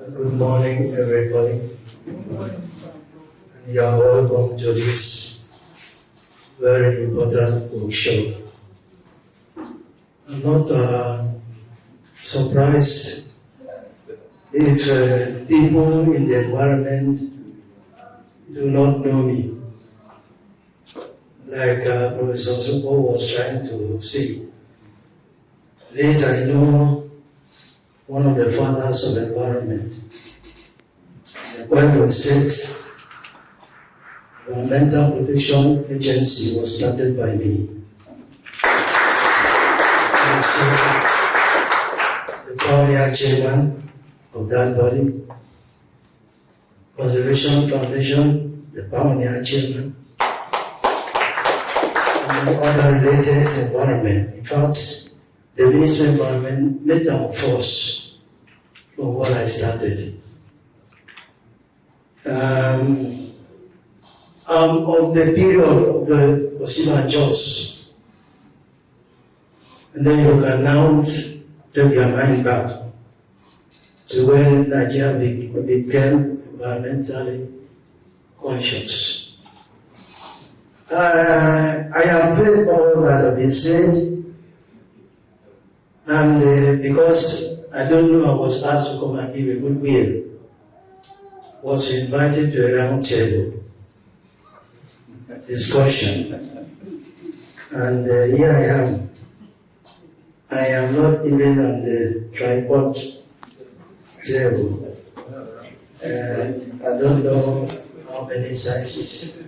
Good morning, everybody. You are welcome to this very important workshop. I'm not surprised if people in the environment do not know me, like Professor Supo was trying to say. At least I know one of the fathers of environment. The Goodwill State Environmental Protection Agency was started by me. And so, the pioneer chairman of that body, Conservation Foundation, the pioneer chairman, and other related environment. In fact, the Ministry of Environment made them force from what I started. Of the period of the Osima Jos, and then you can now take your mind back to when Nigeria became environmentally conscious. I have heard all that have been said. And because I don't know, I was asked to come and give a Goodwill, was invited to a round table discussion. And here I am. I am not even on the tripod table. I don't know how many sizes.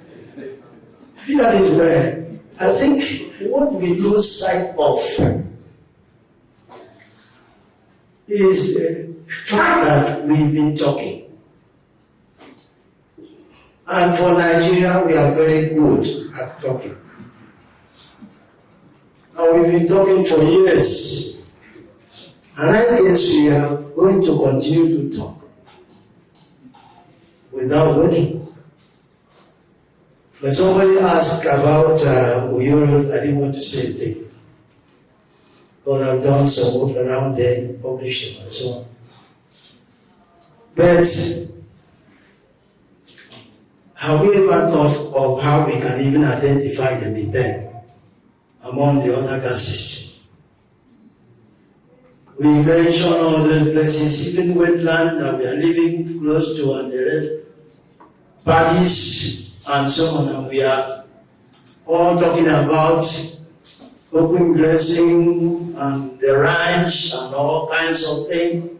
That is where I think what we lose sight of is the fact that we've been talking. And for Nigeria, we are very good at talking. And we've been talking for years. And I guess we are going to continue to talk without working. When somebody asked about Uyuru, I didn't want to say a thing. But I've done some work around there, published them and so on. But have we ever thought of how we can even identify the methane among the other gases? We mention all the places, even wetland that we are living close to and the rest, parties and so on, and we are all talking about open grazing and the ranch and all kinds of things.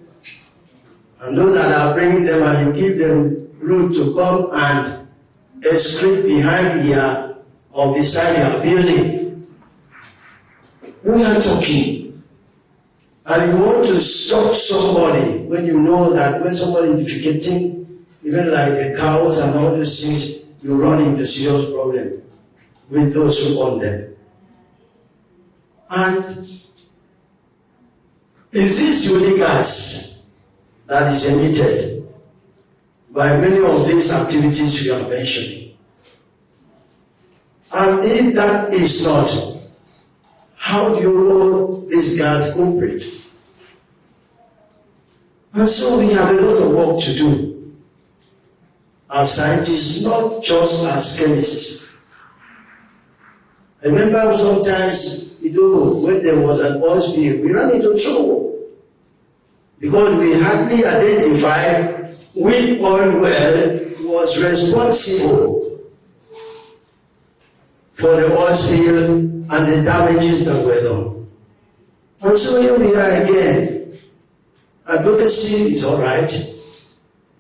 And those that are bringing them, and you give them room to come and excrete behind here or beside your building. We are talking. And you want to stop somebody when you know that when somebody is defecating, even like the cows and all those things, you run into serious problem with those who own them. And is this unique gas that is emitted by many of these activities we are mentioning? And if that is not, how do you know this gas culprit? And so we have a lot of work to do as scientists, not just as chemists. I remember sometimes, when there was an oil spill, we ran into trouble because we hardly identified which oil well was responsible for the oil spill and the damages that were done. And so here we are again. Advocacy is all right,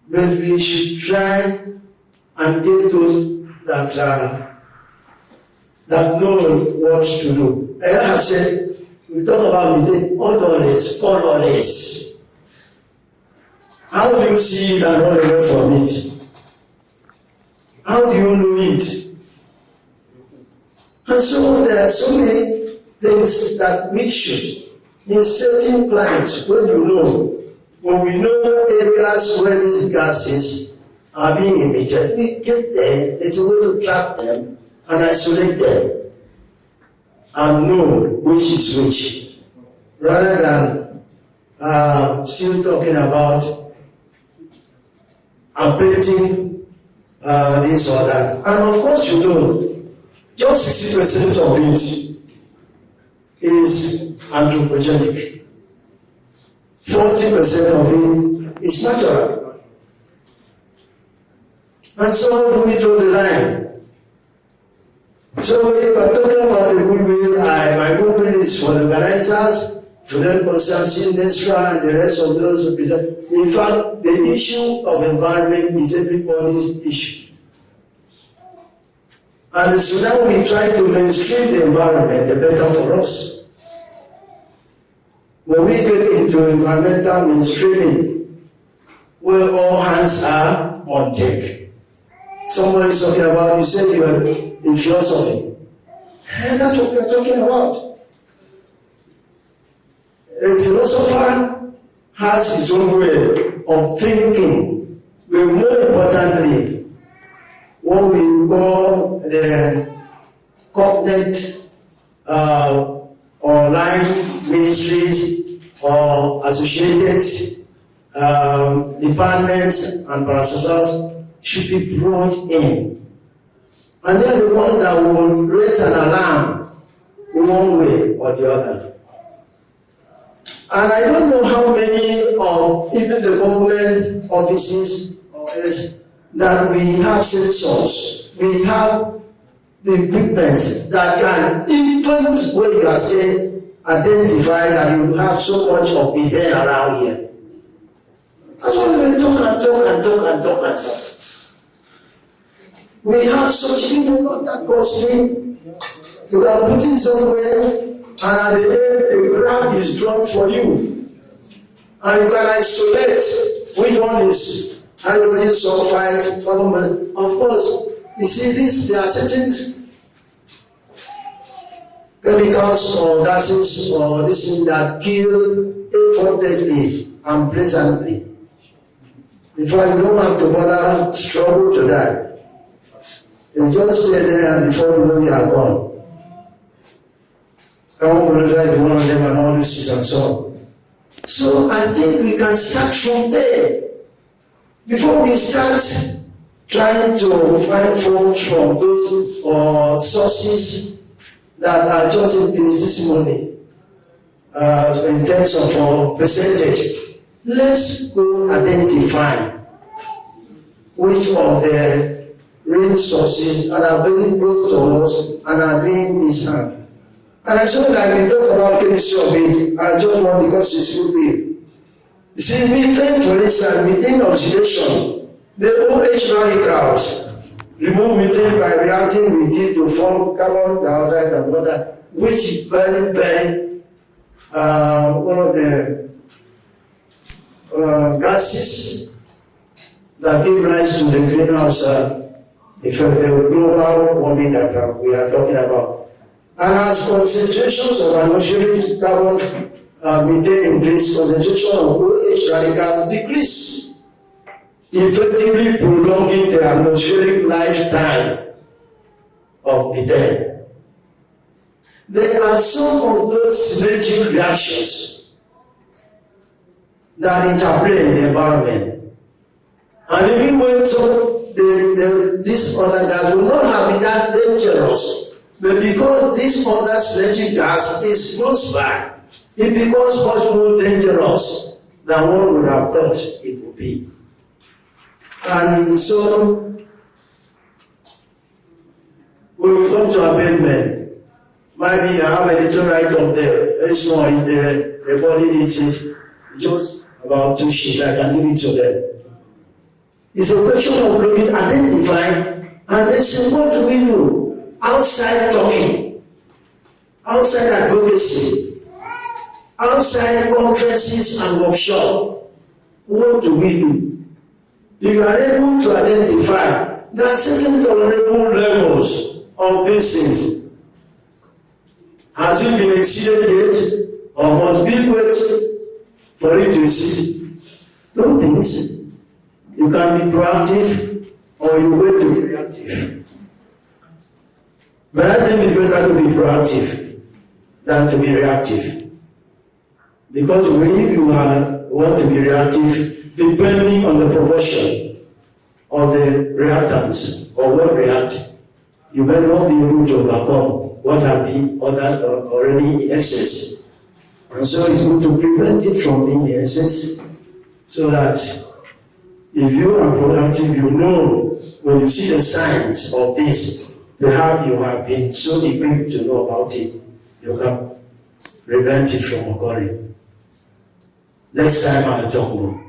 but we should try and get those that know what to do. I have said, we talk about methane, odorless, colorless. How do you see it and run away from it? How do you know it? And so there are so many things that we should, in certain climates, when we know areas where these gases are being emitted, we get there, there's a way to trap them and isolate them and know which is which, rather than still talking about abating this or that. And of course, you know, just 60% of it is anthropogenic. 40% of it is natural. And so do we draw the line? So if we're talking about the goodwill, my goodwill is for the organizers, for the consumption, industry, and the rest of those who present. In fact, the issue of environment is everybody's issue. And so now we try to mainstream the environment, the better for us. When we get into environmental mainstreaming, where all hands are on deck. Somebody is talking about, you said you are in philosophy. And that's what we are talking about. A philosopher has his own way of thinking, but more importantly, what we call the cognate or line ministries or associated departments and parastatals should be brought in. And they're the ones that will raise an alarm one way or the other. And I don't know how many of even the government offices or else that we have sensors, we have the equipment that can influence where you are saying, identify that you have so much of methane around here. That's why we talk. We have such people not that costly. You can put it somewhere, and at the end, a graph is drawn for you. And you can isolate which one is hydrogen sulfide, of course. You see, there are certain chemicals or gases or this thing that kill effortlessly and pleasantly. In fact, you don't have to bother struggle to die. You just stay there and before you know you are gone. Carbon monoxide is one of them and all this and so on. So I think we can start from there. Before we start trying to find funds from those or sources that are just infinitesimally in terms of percentage, let's go identify which of the resources that are very close to us and are being this harm. And I saw that we talk about chemistry of it, I just want because it's good here. You see, methane, for instance, methane oxidation, the OH radicals remove methane by reacting with it to form carbon dioxide and water, which is very, very one of the gases that give rise to the greenhouse effect, the global warming that we are talking about. And as concentrations of atmospheric carbon methane increase, concentration of OH radicals decrease, effectively prolonging the atmospheric lifetime of methane. There are some of those synergic reactions that interplay in the environment. And even when this other gas will not have been that dangerous, but because this other synergic gas is close by, it becomes much more dangerous than one would have thought it would be. And so, when we come to amendment, maybe I have a little right up there. It's not in the body needs it. Just about 2 sheets, I can give it to them. It's a question of looking, identifying, and then say, what do we do? Outside talking, outside advocacy, outside conferences and workshops, what do we do? If you are able to identify, there are certain tolerable levels of these things. Has it been exceeded yet, or must be waited for it to exceed? Those things, you can be proactive or you wait to be reactive. But I think it's better to be proactive than to be reactive. Because if you want to be reactive, depending on the proportion, of the reactants or what react, you may not be able to overcome what have been already in excess. And so it's good to prevent it from being in excess, so that if you are productive, you know when you see the signs of this, perhaps you have been so equipped to know about it, you can prevent it from occurring. Next time I'll talk more.